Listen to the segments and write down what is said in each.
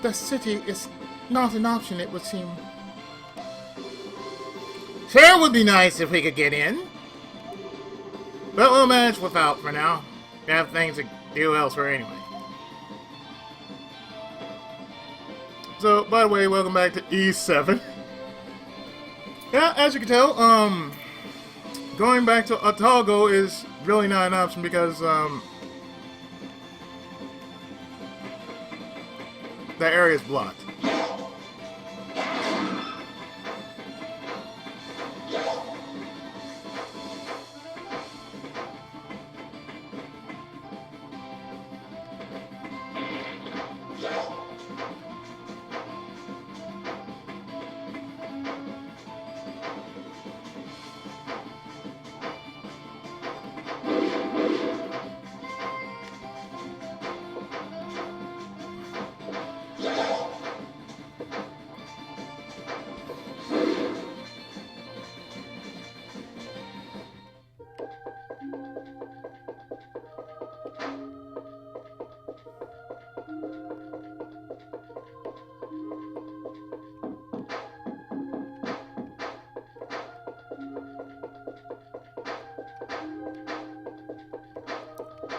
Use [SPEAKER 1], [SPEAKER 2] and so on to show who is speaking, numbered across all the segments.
[SPEAKER 1] the city is not an option, it would seem. Sure would be nice if we could get in. But we'll manage without for now. We have things to do elsewhere anyway. So, by the way, welcome back to E7. Yeah, as you can tell, going back to Otago is really not an option because, the area is blocked.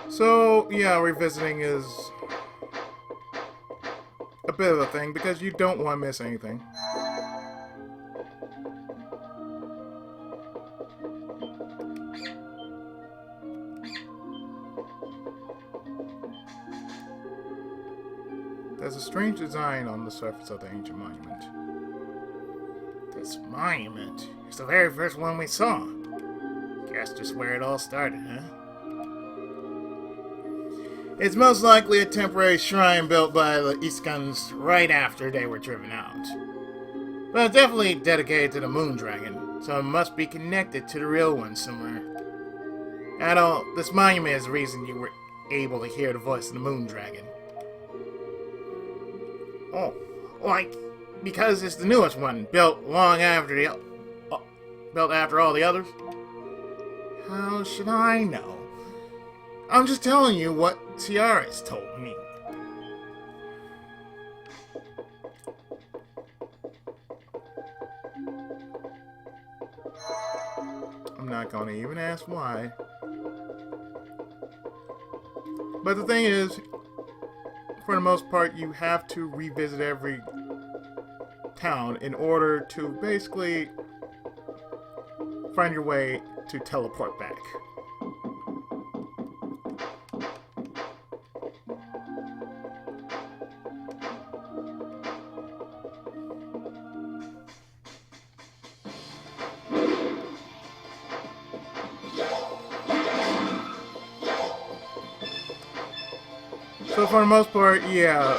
[SPEAKER 1] So, yeah, revisiting is a bit of a thing because you don't want to miss anything. There's a strange design on the surface of the ancient monument. This monument is the very first one we saw. Guess just where it all started, huh? It's most likely a temporary shrine built by the Iskans right after they were driven out. But it's definitely dedicated to the Moon Dragon, so it must be connected to the real one somewhere. And this monument is the reason you were able to hear the voice of the Moon Dragon. Oh, like, because it's the newest one, built long after built after all the others? How should I know? I'm just telling you what Ciara's told me. I'm not gonna even ask why. But the thing is, for the most part, you have to revisit every town in order to basically find your way to teleport back. So for the most part, yeah.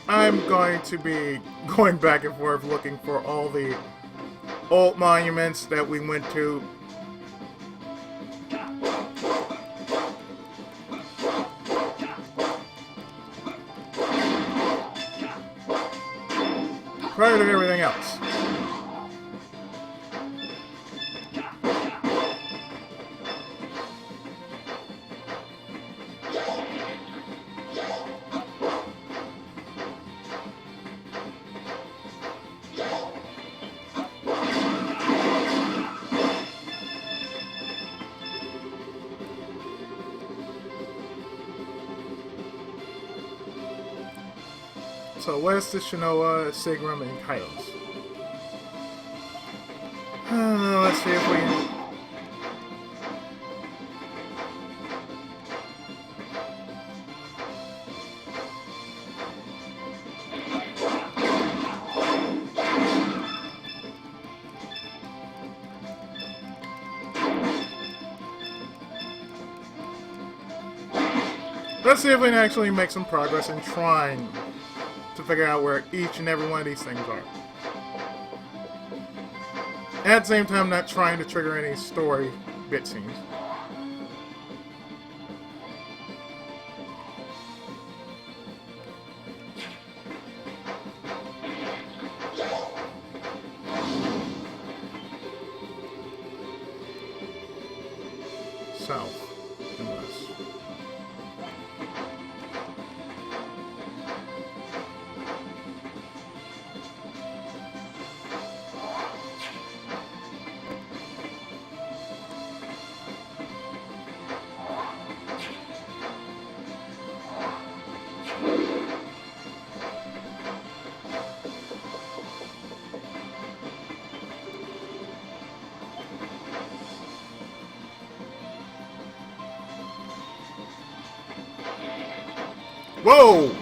[SPEAKER 1] I'm going to be going back and forth looking for all the old monuments that we went to. Prior to everything else. So west is Shannoa, Sigrum, and Kylos. Let's see if we can... Let's see if we can actually make some progress in trying to figure out where each and every one of these things are. At the same time, not trying to trigger any story bit scenes. south and west. Whoa!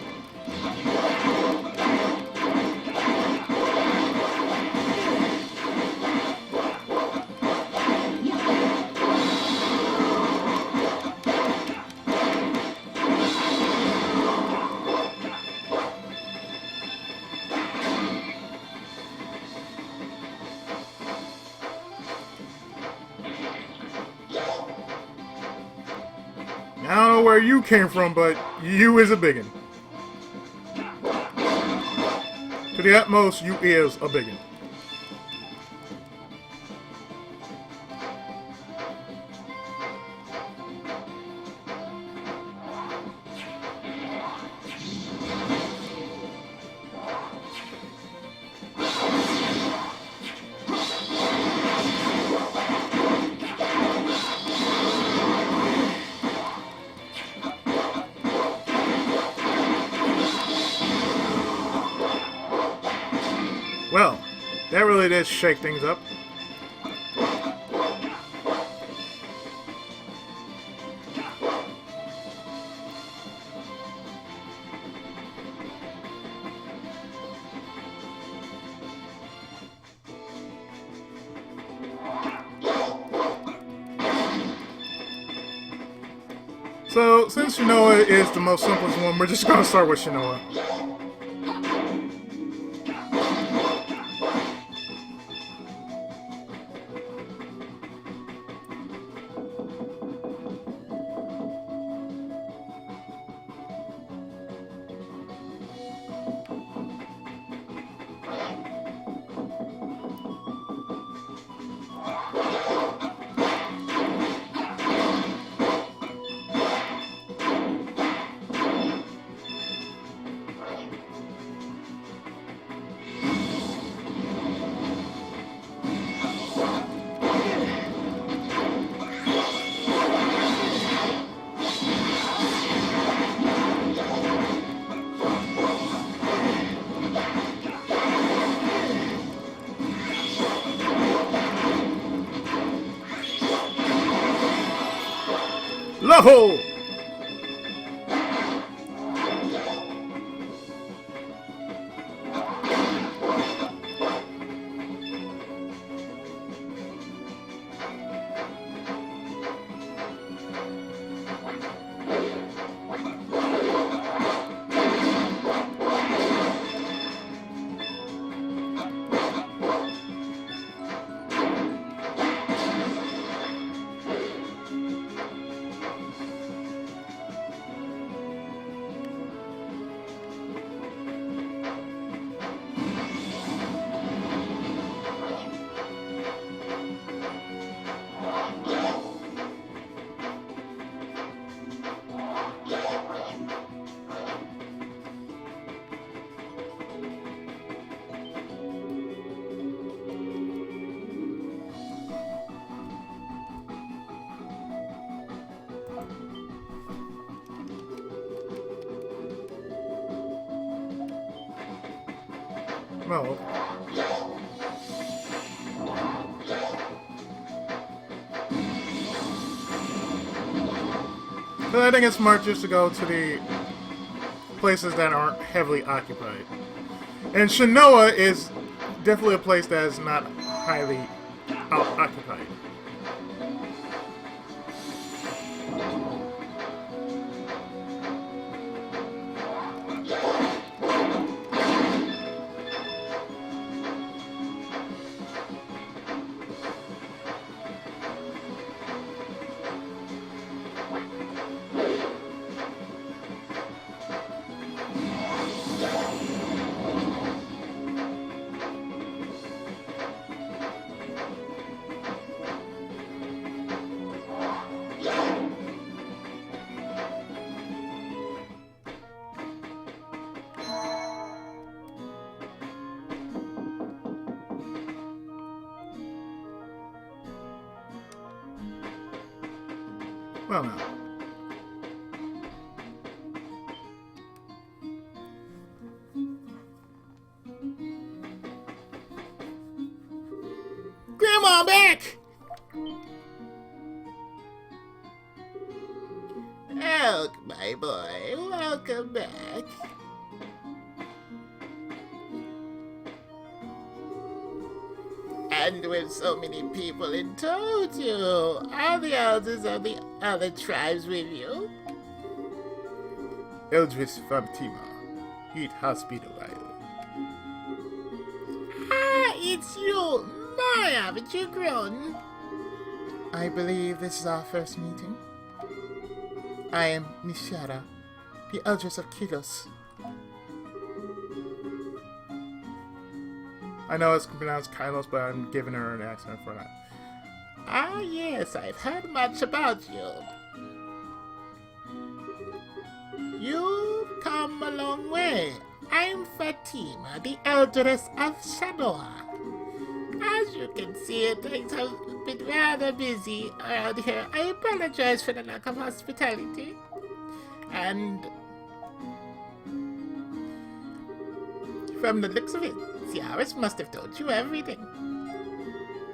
[SPEAKER 1] I don't know where you came from, but you is a biggin. To the utmost, you is a biggin. Well, that really did shake things up. So, since Shannoa is the most simplest one, we're just gonna start with Shannoa. Level! Well, but I think it's smart just to go to the places that aren't heavily occupied. And Shannoa is definitely a place that is not highly occupied. Well, no. Grandma, back! Elk, my boy, welcome back. And with so many people in tow, too. Are the elders of the other tribes with you? Eldris from Tima. Eat hospitalized. Ah, it's you! My, haven't you grown? I believe this is our first meeting. I am Mishara, the Eldris of Kilos. I know it's pronounced Kylos, but I'm giving her an accent for that. Ah, yes, I've heard much about you. You've come a long way. I'm Fatima, the Eldress of Shannoa. As you can see, things have been rather busy around here. I apologize for the lack of hospitality. And from the looks of it, Ciaris must have told you everything.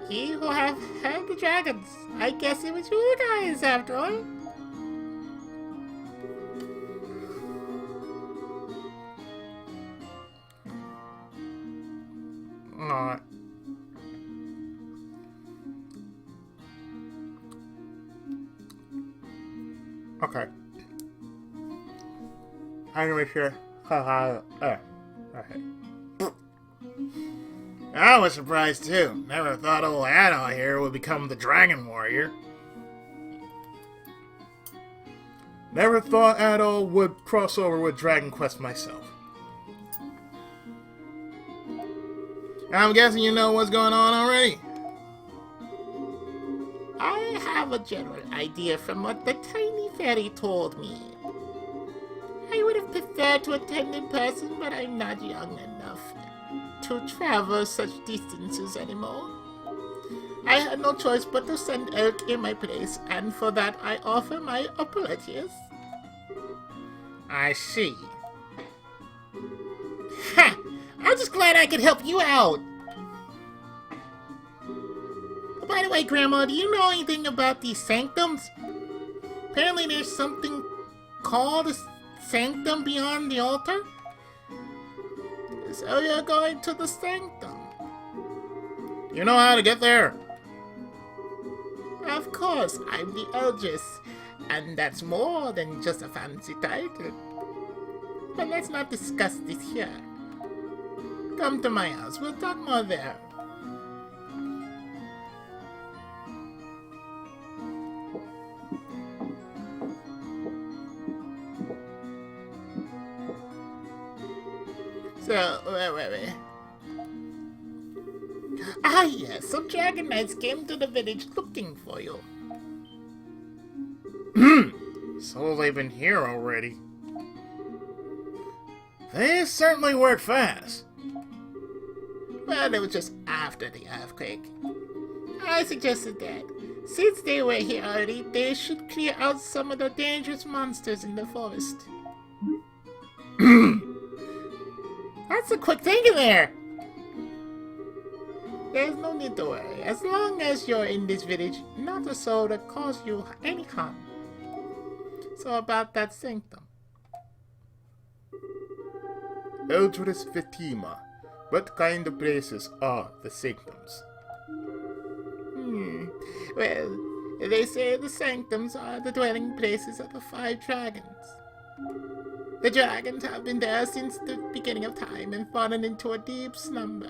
[SPEAKER 1] He who have heard the dragons. I guess it was you guys after all. Alright. Okay. I'm gonna make sure. Okay. I was surprised too. Never thought old Adol here would become the Dragon Warrior. Never thought Adol would cross over with Dragon Quest myself. I'm guessing you know what's going on already. I have a general idea from what the tiny fairy told me. I would have preferred to attend in person, but I'm not young enough to travel such distances anymore. I had no choice but to send Elk in my place, and for that I offer my apologies. I see. Ha! I'm just glad I could help you out. By the way, Grandma, do you know anything about these sanctums? Apparently there's something called a sanctum beyond the altar. So you're going to the sanctum. You know how to get there? Of course, I'm the Eldris, and that's more than just a fancy title. But let's not discuss this here. Come to my house, we'll talk more there. So, wait. Ah, yes, some dragon knights came to the village looking for you. So they've been here already. They certainly work fast. Well, it was just after the earthquake. I suggested that, since they were here already, they should clear out some of the dangerous monsters in the forest. That's a quick thinking there! There's no need to worry. As long as you're in this village, not a soul that cause you any harm. So about that sanctum. Eldris Fatima, what kind of places are the sanctums? Well, they say the sanctums are the dwelling places of the 5 dragons. The dragons have been there since the beginning of time and fallen into a deep slumber.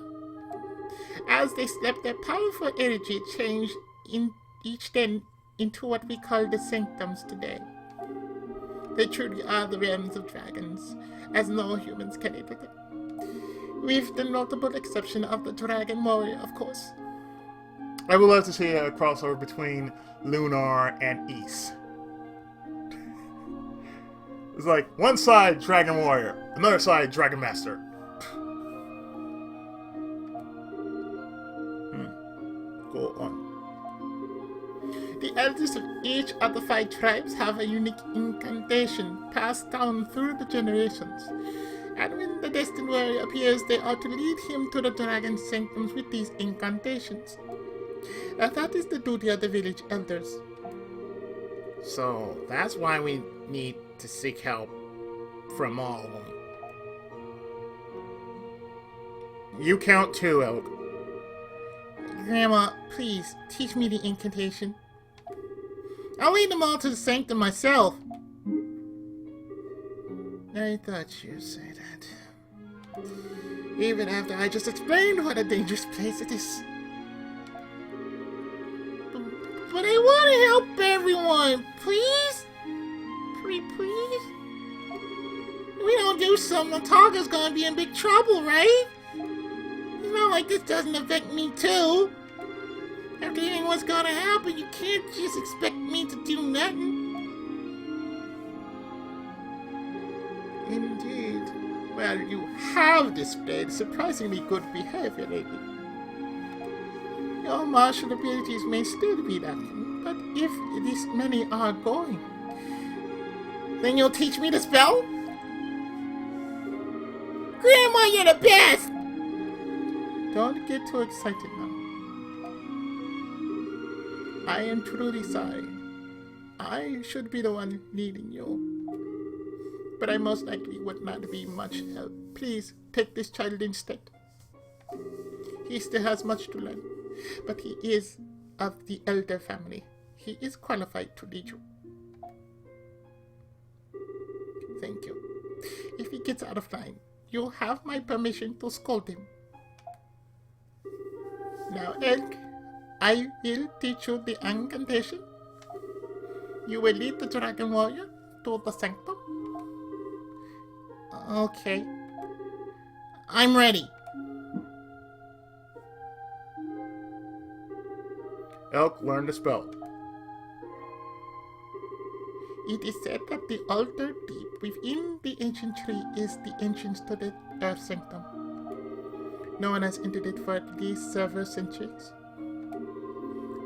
[SPEAKER 1] As they slept, their powerful energy changed in each den into what we call the sanctums today. They truly are the realms of dragons, as no humans can enter them. With the notable exception of the Dragon Warrior, of course. I would love to see a crossover between Lunar and Ys. It's like, one side Dragon Warrior, another side Dragon Master. Go on. The elders of each of the 5 tribes have a unique incantation passed down through the generations. And when the destined warrior appears, they are to lead him to the dragon sanctums with these incantations. That is the duty of the village elders. So, that's why we need to seek help from all of them. You count 2, Elk. Grandma, please, teach me the incantation. I'll lead them all to the sanctum myself. I thought you'd say that. Even after I just explained what a dangerous place it is. But I want to help everyone, please? Please? If we don't do something, Taga's gonna be in big trouble, right? It's not like this doesn't affect me too. After hearing what's gonna happen, you can't just expect me to do nothing. Indeed. Well, you have displayed surprisingly good behavior lately. Your martial abilities may still be lacking, but if this many are going, then you'll teach me the spell? Grandma, you're the best! Don't get too excited now. I am truly sorry. I should be the one leading you. But I most likely would not be much help. Please, take this child instead. He still has much to learn, but he is of the elder family. He is qualified to lead you. Thank you. If he gets out of line, you'll have my permission to scold him. Now, Elk, I will teach you the incantation. You will lead the dragon warrior to the sanctum. Okay. I'm ready. Elk learned the spell. It is said that the altar deep within the ancient tree is the entrance to the Earth Sanctum. No one has entered it for at least several centuries.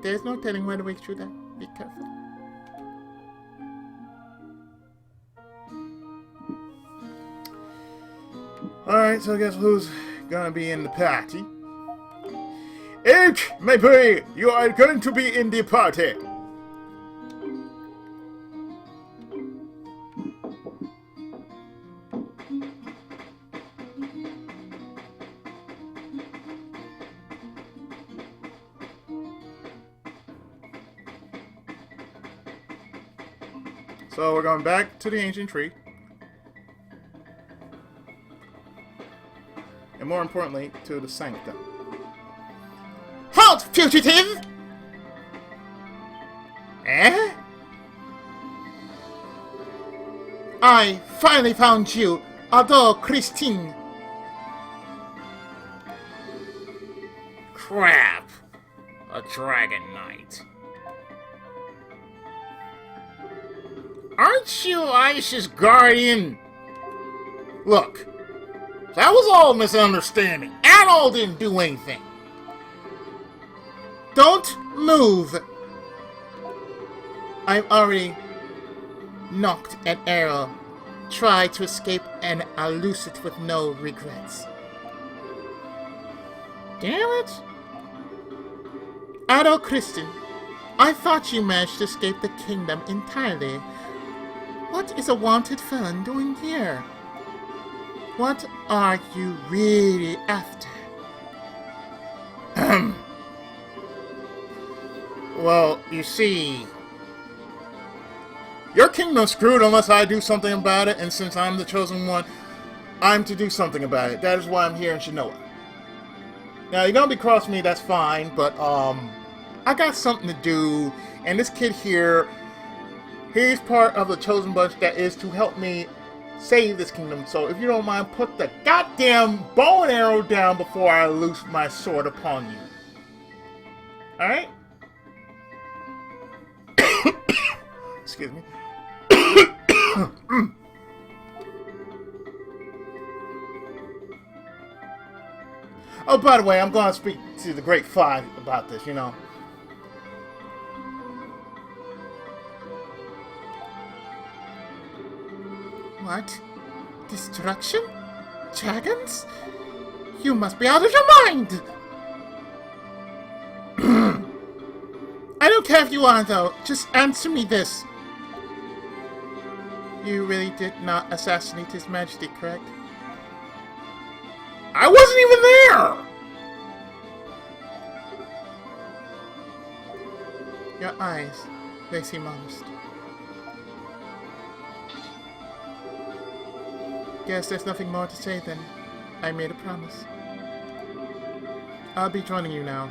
[SPEAKER 1] There is no telling when to way through that. Be careful. Alright, so I guess who's gonna be in the party? H, my boy, you are going to be in the party. So we're going back to the ancient tree. And more importantly, to the sanctum. Halt, fugitive! Eh? I finally found you, although Christine. Crap! A dragon knight. Aren't you Aisha's guardian? Look, that was all a misunderstanding. Adol didn't do anything. Don't move. I've already knocked an arrow. Try to escape and I'll loose it with no regrets. Damn it. Adol Kristen, I thought you managed to escape the kingdom entirely. What is a wanted felon doing here? What are you really after? Well, you see, your kingdom's screwed unless I do something about it, and since I'm the chosen one, I'm to do something about it. That is why I'm here in Shannoa. Now, you're gonna be cross with me, that's fine, but, I got something to do, and this kid here, he's part of the chosen bunch that is to help me save this kingdom. So if you don't mind, put the goddamn bow and arrow down before I loose my sword upon you. Alright? Excuse me. Oh, by the way, I'm going to speak to the Great Five about this, you know. What? Destruction? Dragons? You must be out of your mind! I don't care if you are, though. Just answer me this. You really did not assassinate His Majesty, correct? I wasn't even there! Your eyes, they seem honest. Guess there's nothing more to say then. I made a promise. I'll be joining you now.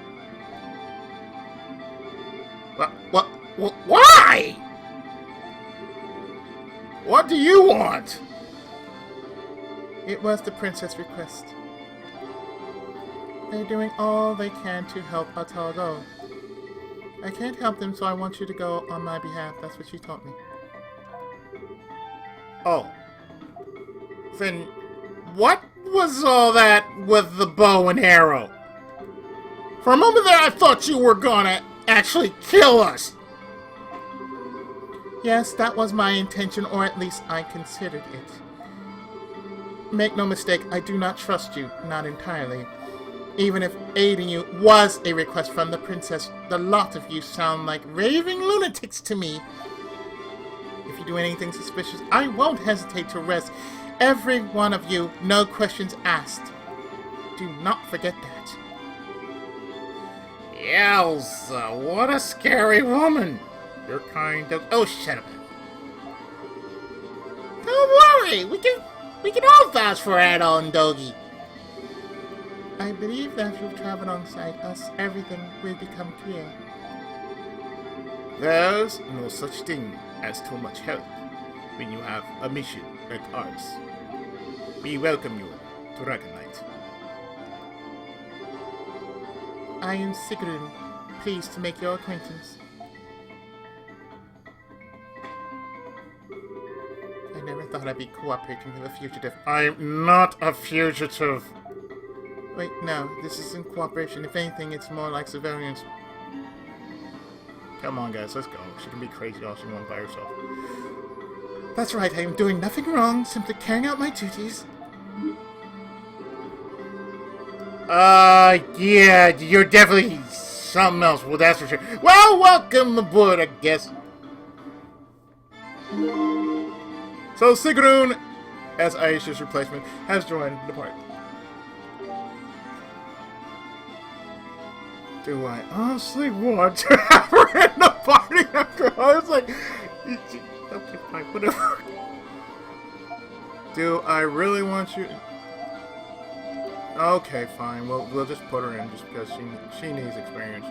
[SPEAKER 1] Why? What do you want? It was the princess' request. They're doing all they can to help Atal go. I can't help them, so I want you to go on my behalf. That's what she told me. Oh. Then, what was all that with the bow and arrow? For a moment there, I thought you were gonna actually kill us. Yes, that was my intention, or at least I considered it. Make no mistake, I do not trust you, not entirely. Even if aiding you was a request from the princess, the lot of you sound like raving lunatics to me. If you do anything suspicious, I won't hesitate to arrest every one of you, no questions asked. Do not forget that. Elsa, what a scary woman. You're kind of... Oh, shut up. Don't worry, we can all vouch for Adol and Dogi. I believe that if you travel alongside us, everything will become clear. There's no such thing as too much help when you have a mission like ours. We welcome you to Dragonlight. I am Sigrun, pleased to make your acquaintance. I never thought I'd be cooperating with a fugitive. I'm not a fugitive. Wait, no, this isn't cooperation. If anything, it's more like surveillance. Come on, guys, let's go. She can be crazy all she wants by herself. That's right, I am doing nothing wrong, simply carrying out my duties. Yeah, you're definitely something else, well, that's for sure. Well, welcome aboard, I guess. So, Sigrun, as Aisha's replacement, has joined the party. Do I honestly want to have her in the party after all? It's like, okay, fine, whatever. Do I really want you? Okay, fine. We'll just put her in just because she needs experience.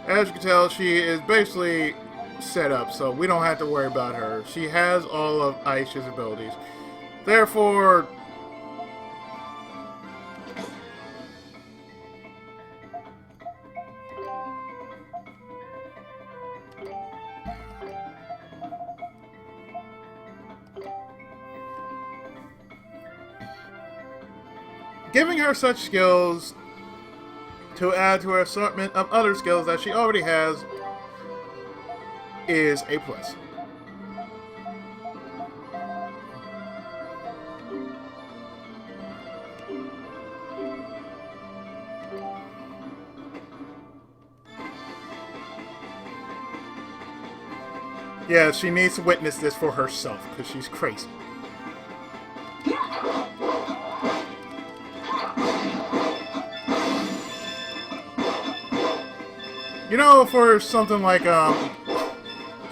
[SPEAKER 1] As you can tell, she is basically set up, so we don't have to worry about her. She has all of Aisha's abilities. Therefore, giving her such skills to add to her assortment of other skills that she already has is a plus. Yeah, she needs to witness this for herself, because she's crazy. You know, for something like,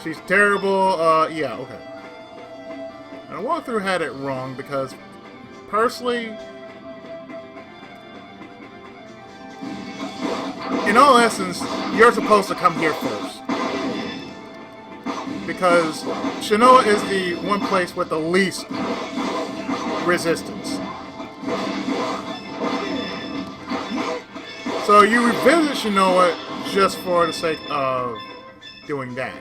[SPEAKER 1] she's terrible, yeah, okay. And walkthrough had it wrong, because, personally, in all essence, you're supposed to come here first. Because Shannoa is the one place with the least resistance. So you revisit Shannoa just for the sake of doing that.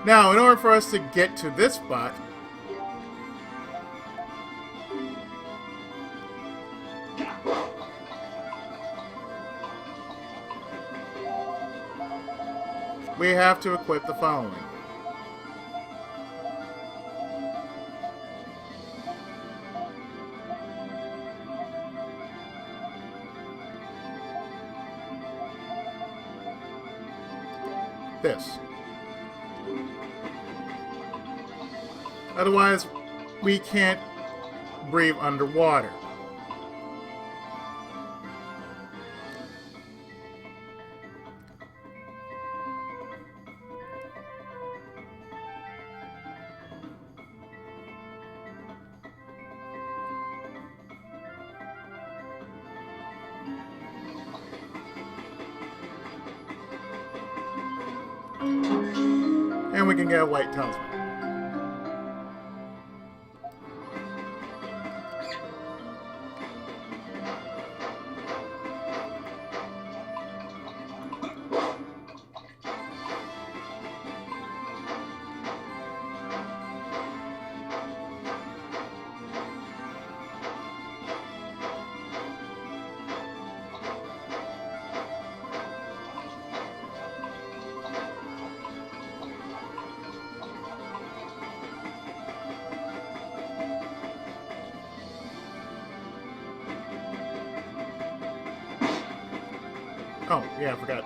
[SPEAKER 1] Now, in order for us to get to this spot, we have to equip the following. This. Otherwise, we can't breathe underwater. And we can get a white talisman. Oh, yeah, I forgot.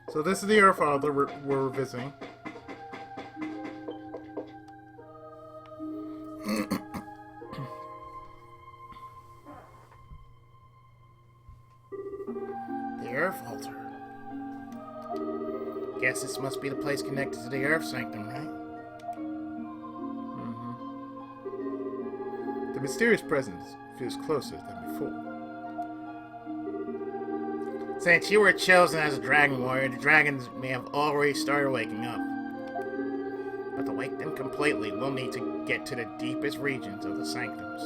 [SPEAKER 1] So this is the Earth Father we're visiting. The Earth Altar. Guess this must be the place connected to the Earth Sanctum, right? The mysterious presence feels closer than before. Since you were chosen as a dragon warrior, the dragons may have already started waking up. But to wake them completely, we'll need to get to the deepest regions of the sanctums.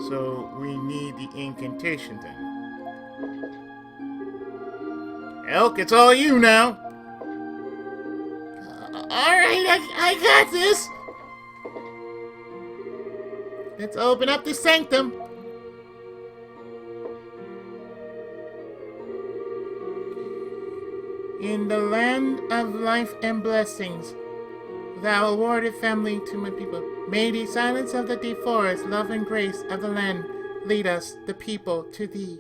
[SPEAKER 1] So we need the incantation thing. Elk, it's all you now!
[SPEAKER 2] Alright, I got this! Let's open up the sanctum. In the land of life and blessings, thou awarded family to my people. May the silence of the deep forest, love and grace of the land lead us, the people, to thee.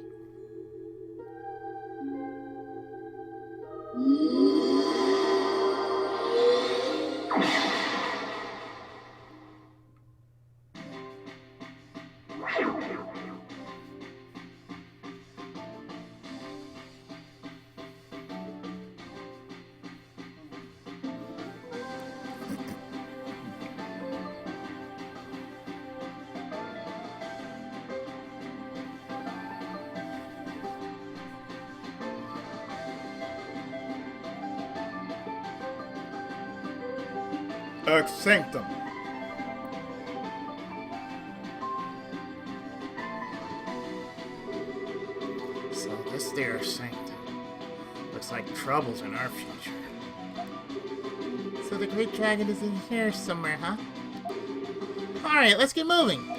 [SPEAKER 1] Earth Sanctum.
[SPEAKER 2] So this there sanctum looks like trouble's in our future. So the great dragon is in here somewhere, huh? Alright, let's get moving.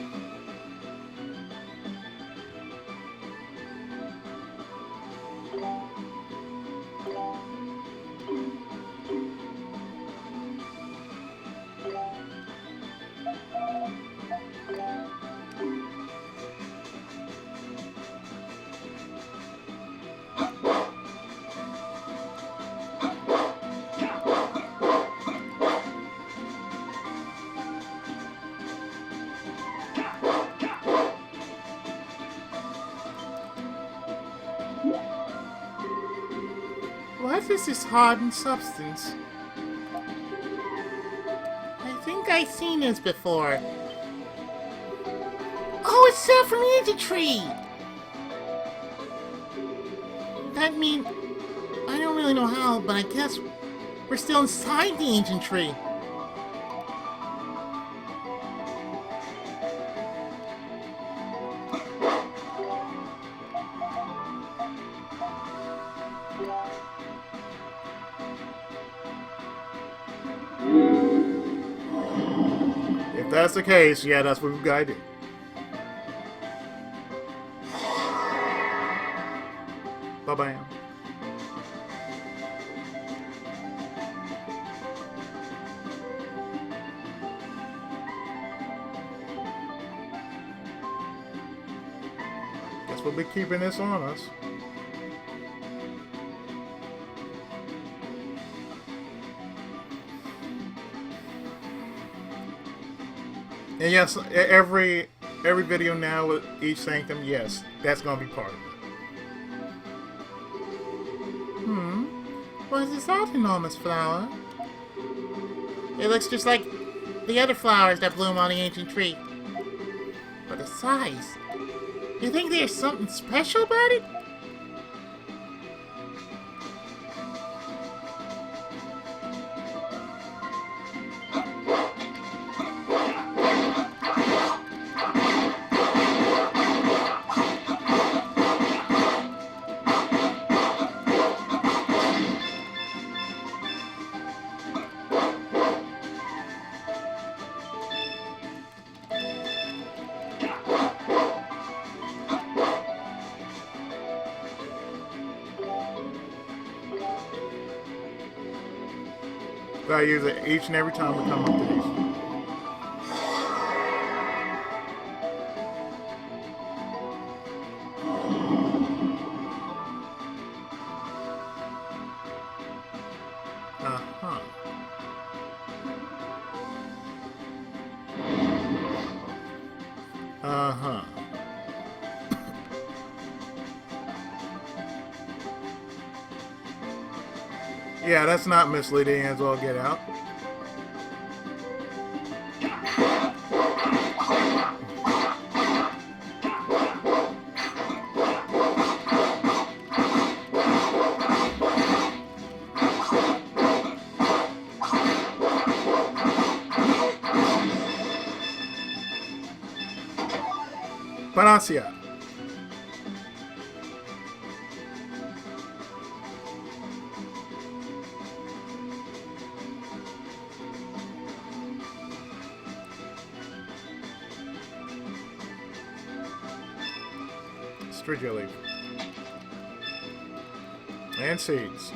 [SPEAKER 2] What is this hardened substance? I think I've seen this before. Oh, it's stuff from the ancient tree! That means... I don't really know how, but I guess we're still inside the ancient tree.
[SPEAKER 1] If that's the case, yeah, that's what we've got to do. Bye-bye. Guess we'll be keeping this on us. And yes, every video now with each sanctum, yes, that's gonna be part of it.
[SPEAKER 2] What is that enormous flower? It looks just like the other flowers that bloom on the ancient tree. But the size... You think there's something special about it?
[SPEAKER 1] I use it each and every time we come up to these. Uh-huh. Uh-huh. Yeah, that's not misleading as all get out. Panasia. Strigia leaf. And seeds.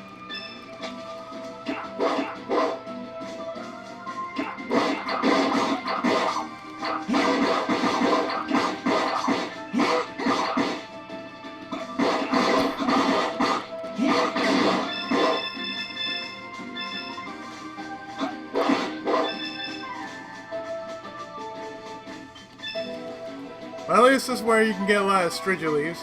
[SPEAKER 1] Well, at least this is where you can get a lot of Strigia leaves.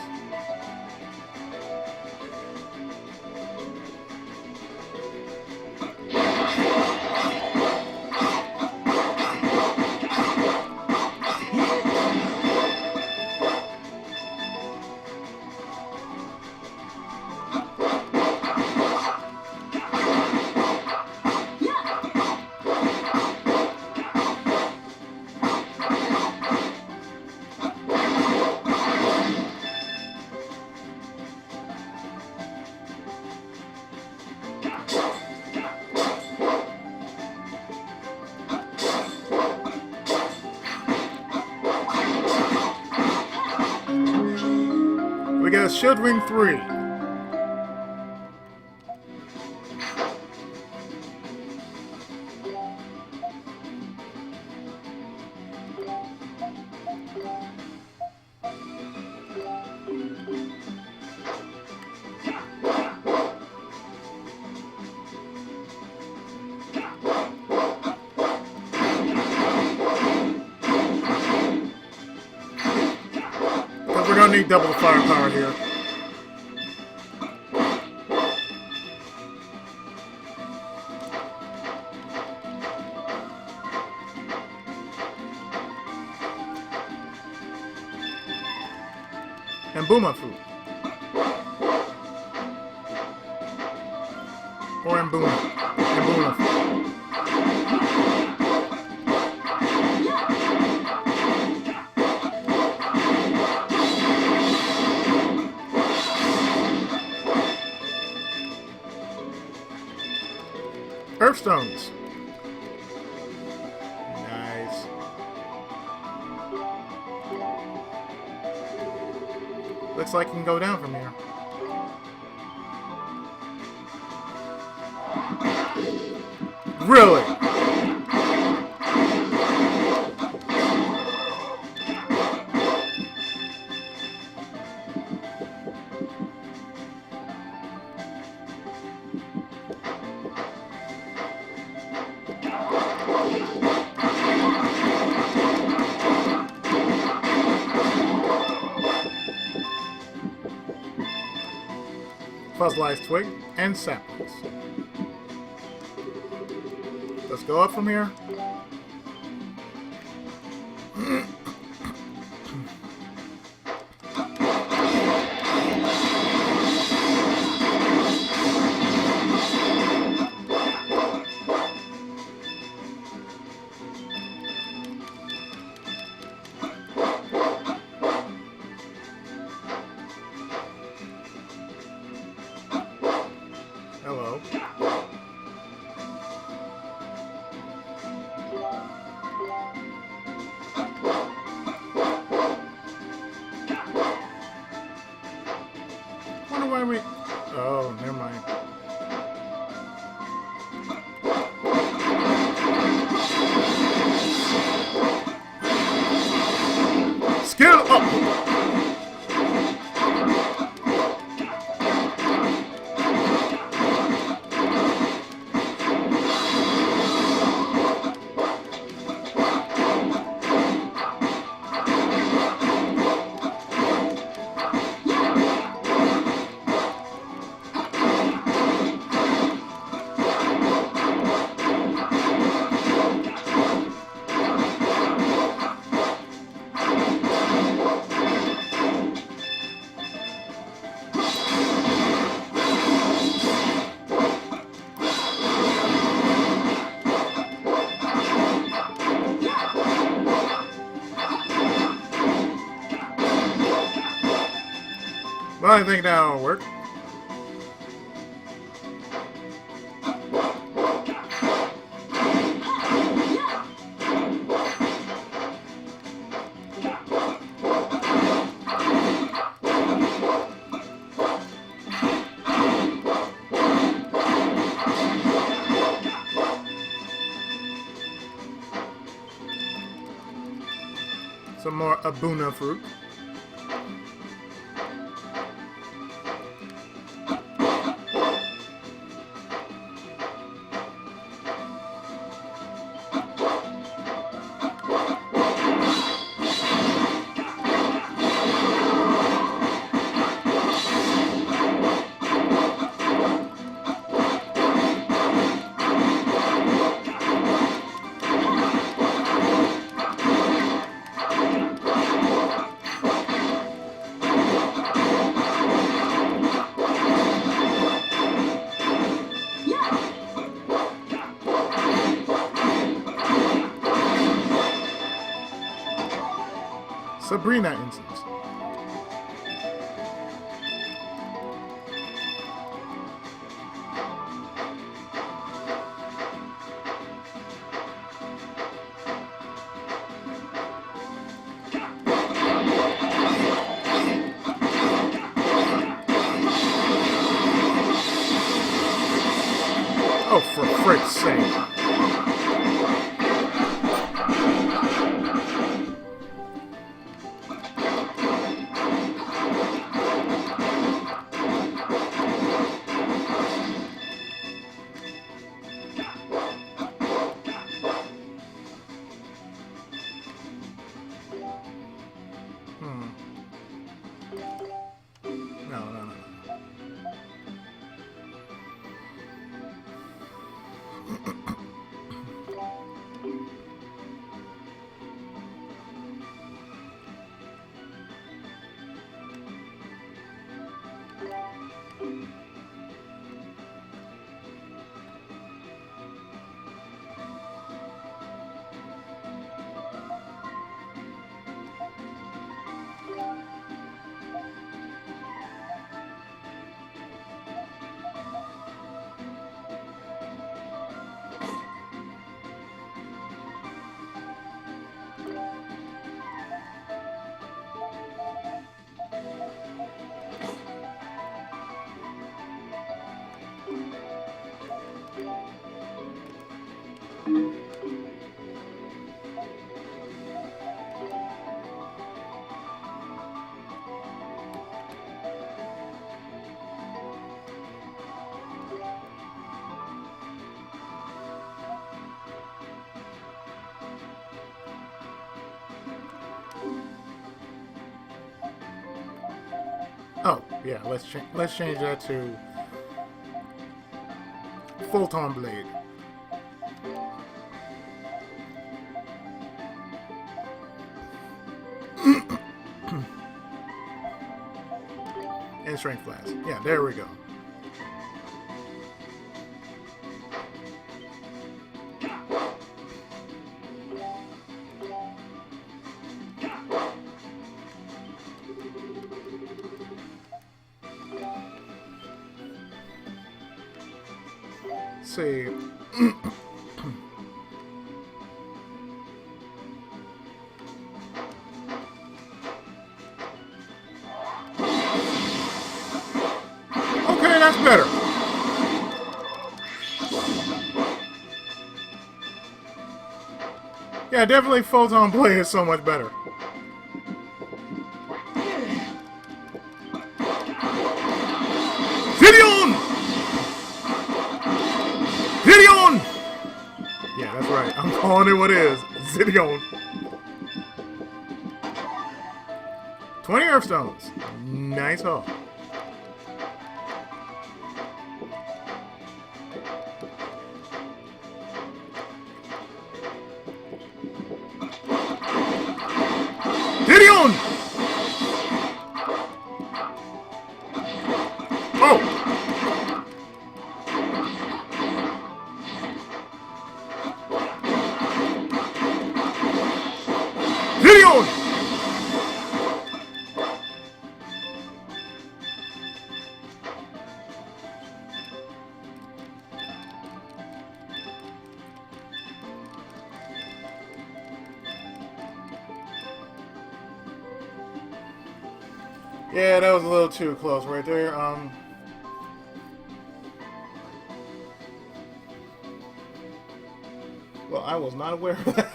[SPEAKER 1] We got a Shield Ring 3. We're gonna need double the firepower here. Buma fruit. Or Mbuma. Mbuma fruit. Earthstones. Nice. Looks like you can go down from here. Really? Fossilized twig and saplings. Let's go up from here. Hello. Wonder why we... Oh, never mind. Skill up! Well, I think that'll work. Some more Abuna fruit. Sabrina incense. Oh, for frick's sake. No. Oh, yeah, let's change that to Photon Blade. And Strength Blast. Yeah, there we go. Let's see. Okay, that's better. Yeah, definitely Photon Blade is so much better. Gideon! Gideon! Yeah, that's right. I'm calling it what it is. Gideon. 20 Earth Stones. Nice haul. Gideon! Oh! Gideon! Yeah, that was a little too close right there. Well, I was not aware of that.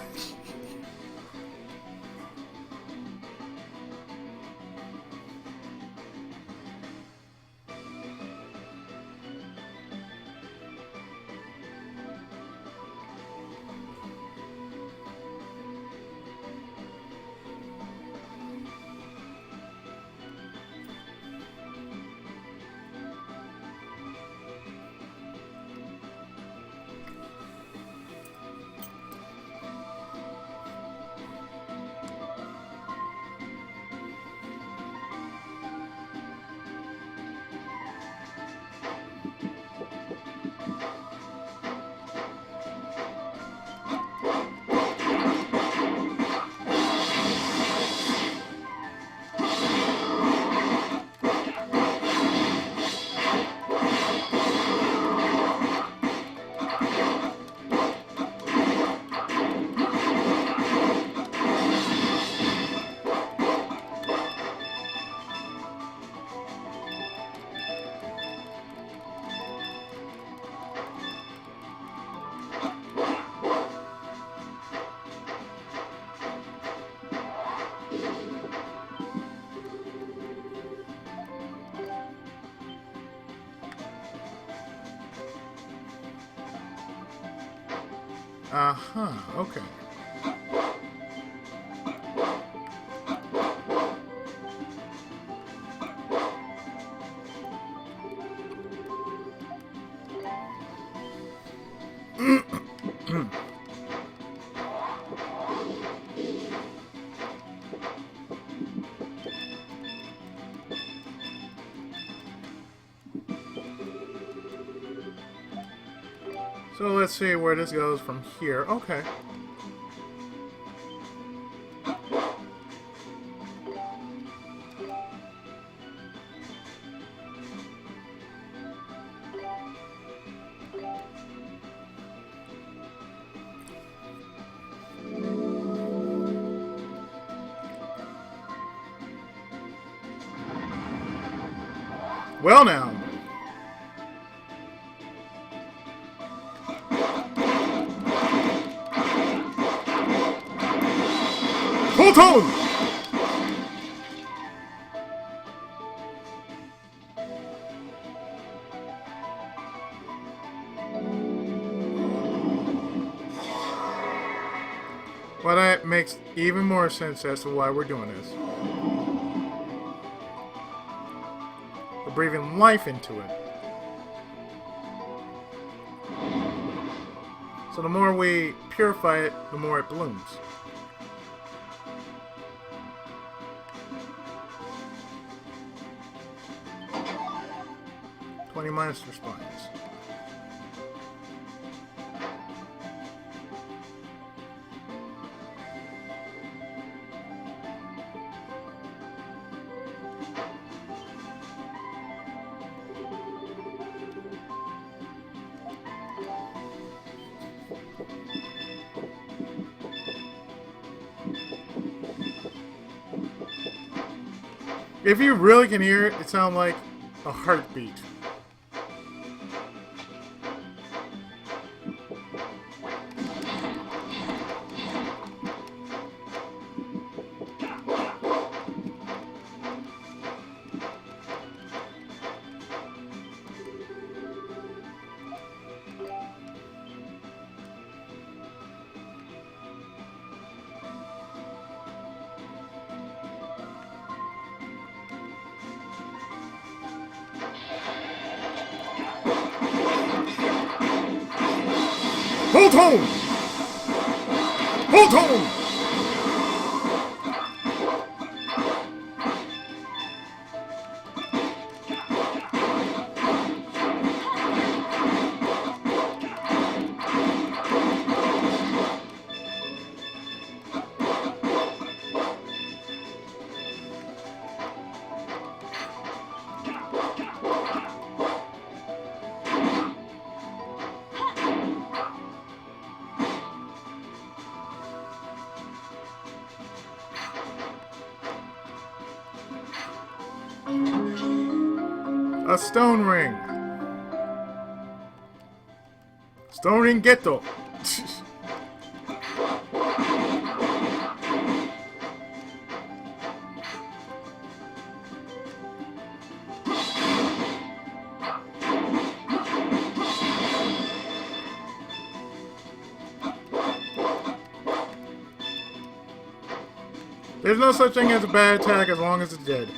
[SPEAKER 1] Okay. So let's see where this goes from here. Okay. Well now. Photon! Well, that makes even more sense as to why we're doing this. breathing life into it. So the more we purify it, the more it blooms. Monster spines. If you really can hear it, it sounds like a heartbeat. Hold on! Hold on! A stone ring. Stone ring ghetto. There's no such thing as a bad attack as long as it's dead.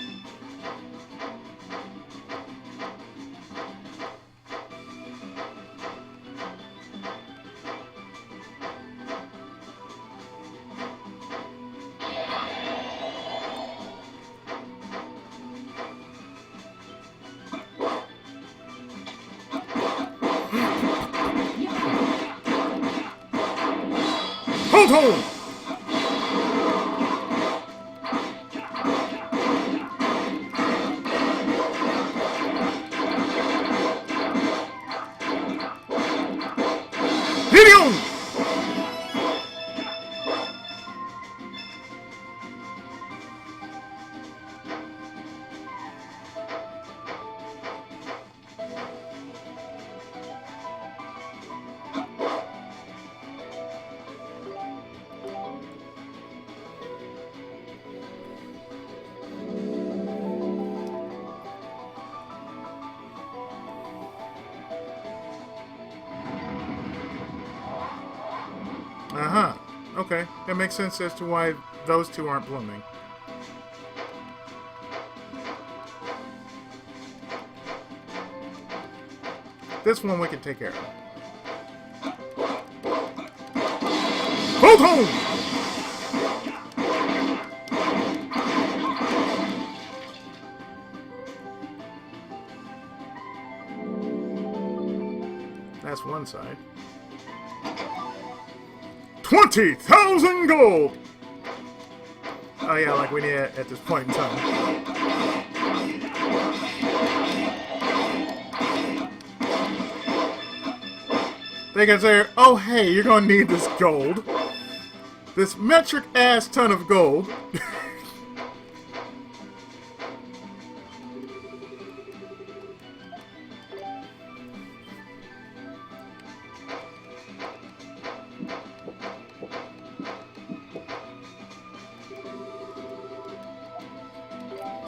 [SPEAKER 1] Hold on! Gideon! Uh-huh. Okay, that makes sense as to why those two aren't blooming. This one we can take care of. Hold on! That's one side. 20,000 gold! Oh yeah, like we need it at this point in time. They can say, oh hey, you're gonna need this gold. This metric ass ton of gold.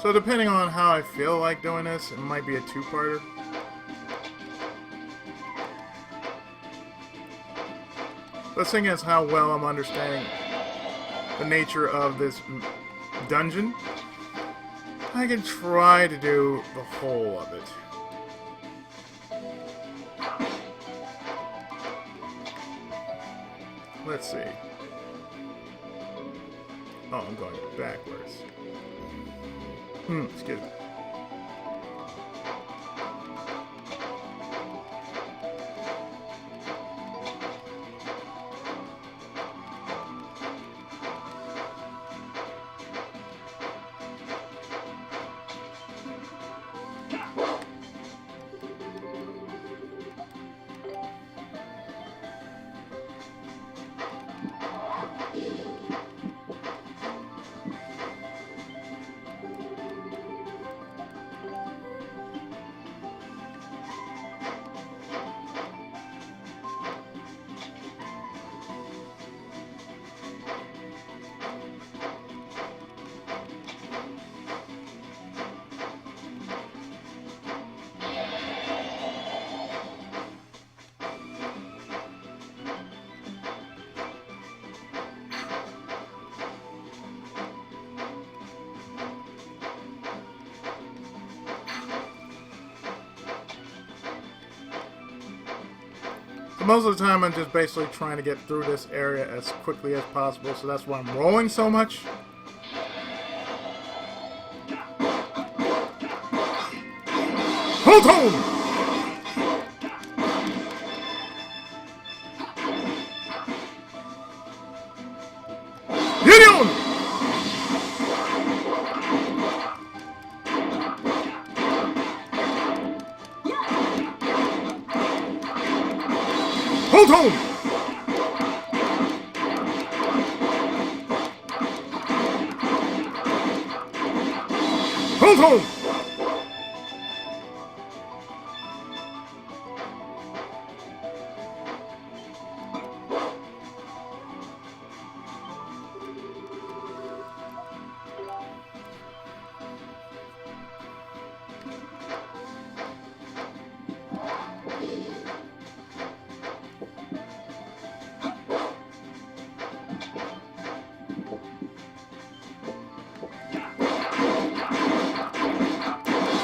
[SPEAKER 1] So depending on how I feel like doing this, it might be a two-parter. The thing is how well I'm understanding the nature of this dungeon. I can try to do the whole of it. Let's see. Oh, I'm going backwards. Excuse me. Most of the time, I'm just basically trying to get through this area as quickly as possible, so that's why I'm rolling so much. Hold on! Gideon! Hold on! Hold on!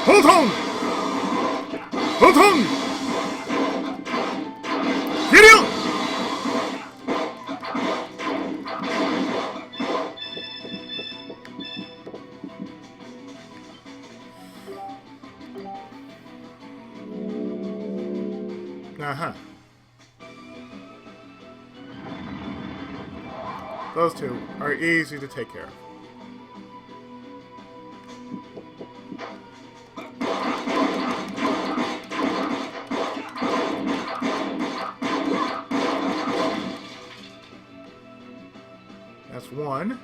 [SPEAKER 1] Hold on! Hold on! Gideon! Uh-huh. Those two are easy to take care of. That's one.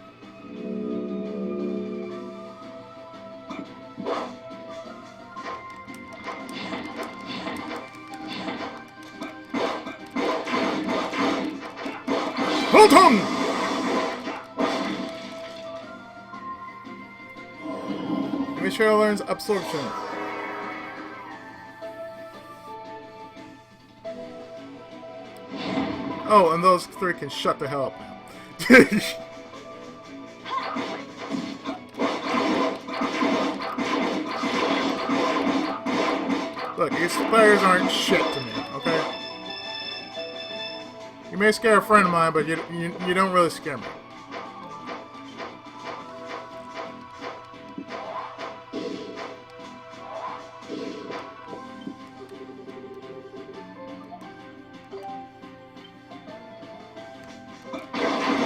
[SPEAKER 1] Hold on! Make sure it learns absorption. Oh, and those three can shut the hell up now. Look, these spiders aren't shit to me, okay? You may scare a friend of mine, but you don't really scare me.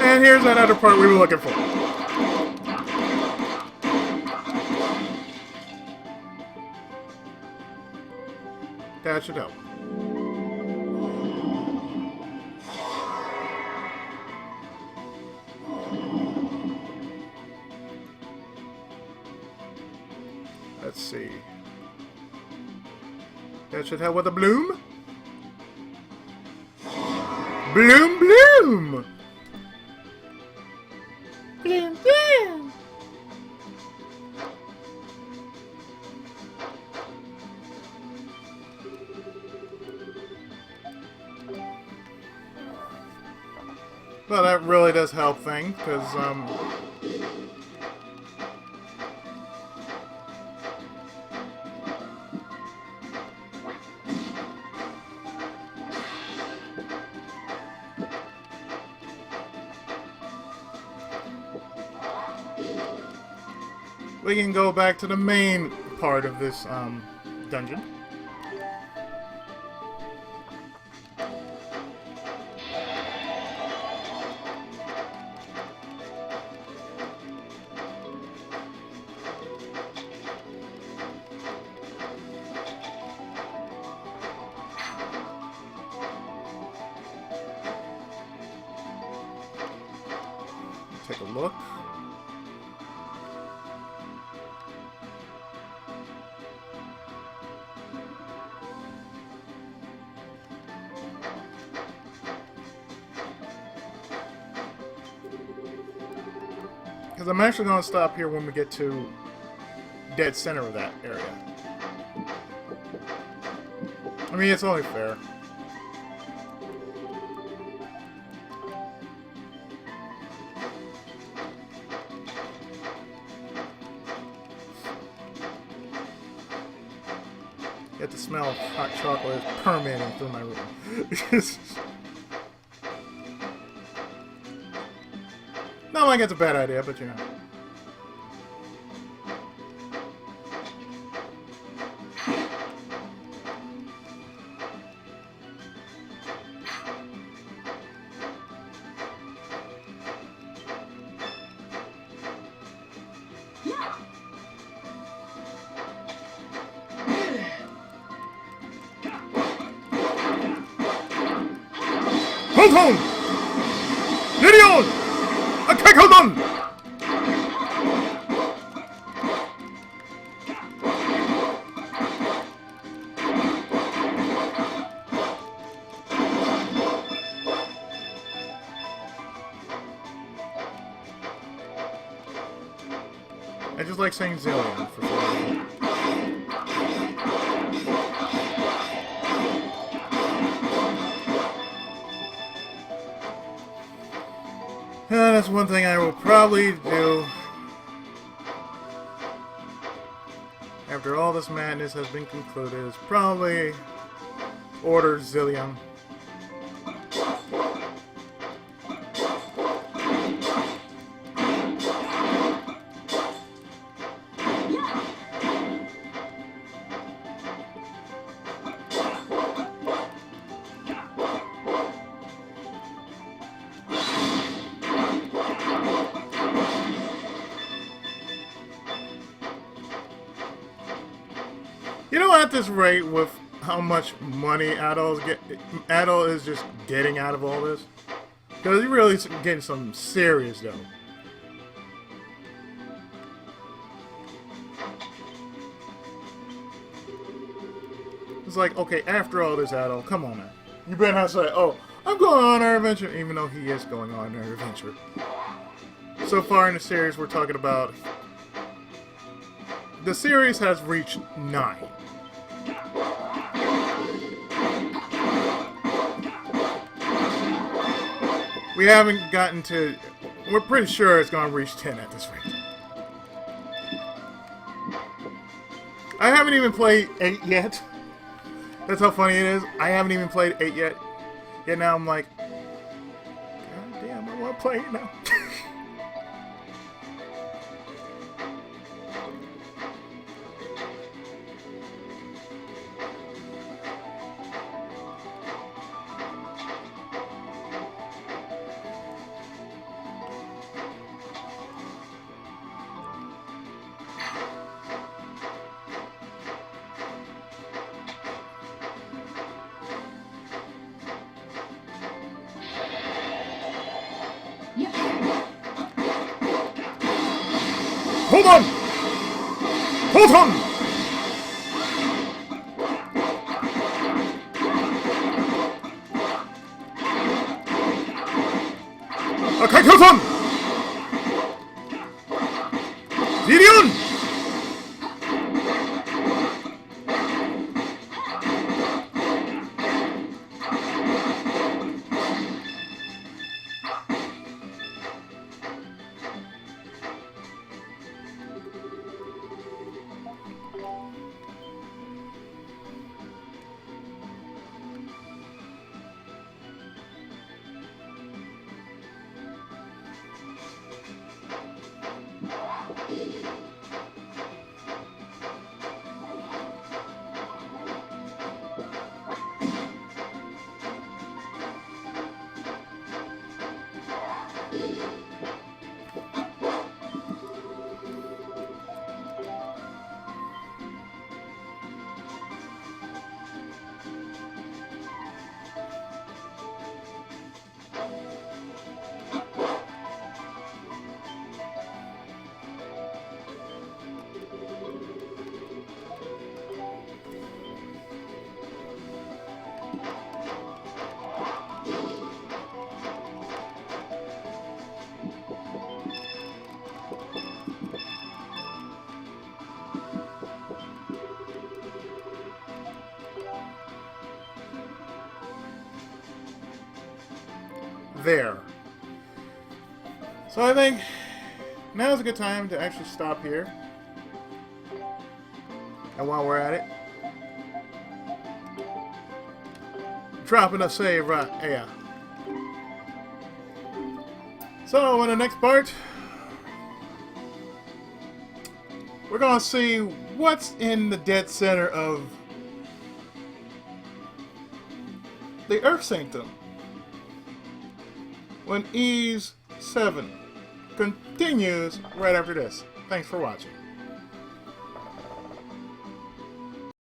[SPEAKER 1] And here's that other part we were looking for. That should help. Let's see. That should help with a bloom. Bloom, bloom!
[SPEAKER 2] Bloom, bloom!
[SPEAKER 1] Well, that really does help things, because, we can go back to the main part of this dungeon. Take a look. Because I'm actually going to stop here when we get to dead center of that area. I mean, it's only fair. Get the smell of hot chocolate permeating through my room. Not like it's a bad idea, but you know. Hold on! Gideon! Attack hold on! I just like saying Zillion for some reason. That's one thing I will probably do after all this madness has been concluded, is probably order Zillion. You know, at this rate, with how much money Adol is just getting out of all this, because he's really getting some serious dough. It's like, okay, after all this, Adol, come on now. You better not say, oh, I'm going on our adventure, even though he is going on our adventure. So far in the series, we're talking about... The series has reached 9. We haven't gotten to... We're pretty sure it's going to reach 10 at this rate. I haven't even played 8 yet. That's how funny it is. I haven't even played 8 yet. Yet now I'm like... God damn, I want to play it now. Hold on! Hold on! Okay, hold on! Gideon! there. So I think now's a good time to actually stop here. And while we're at it, dropping a save right here. So in the next part, we're gonna see what's in the dead center of the Earth Sanctum when Ease 7 continues right after this. Thanks for watching.